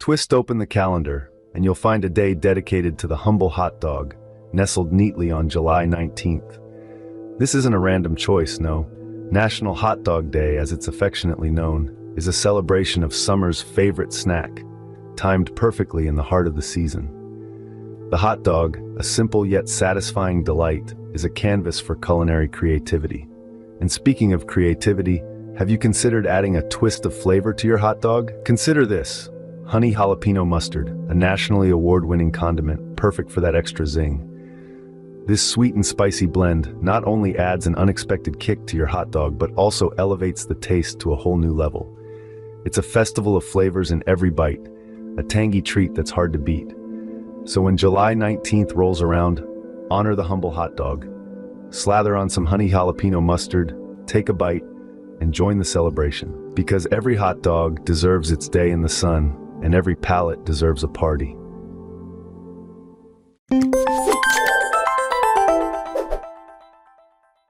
Twist open the calendar, and you'll find a day dedicated to the humble hot dog, nestled neatly on July 19th. This isn't a random choice, no. National Hot Dog Day, as it's affectionately known, is a celebration of summer's favorite snack, timed perfectly in the heart of the season. The hot dog, a simple yet satisfying delight, is a canvas for culinary creativity. And speaking of creativity, have you considered adding a twist of flavor to your hot dog? Consider this: Honey Jalapeno Mustard, a nationally award-winning condiment, perfect for that extra zing. This sweet and spicy blend not only adds an unexpected kick to your hot dog, but also elevates the taste to a whole new level. It's a festival of flavors in every bite, a tangy treat that's hard to beat. So when July 19th rolls around, honor the humble hot dog. Slather on some honey jalapeno mustard, take a bite, and join the celebration. Because every hot dog deserves its day in the sun, and every palate deserves a party.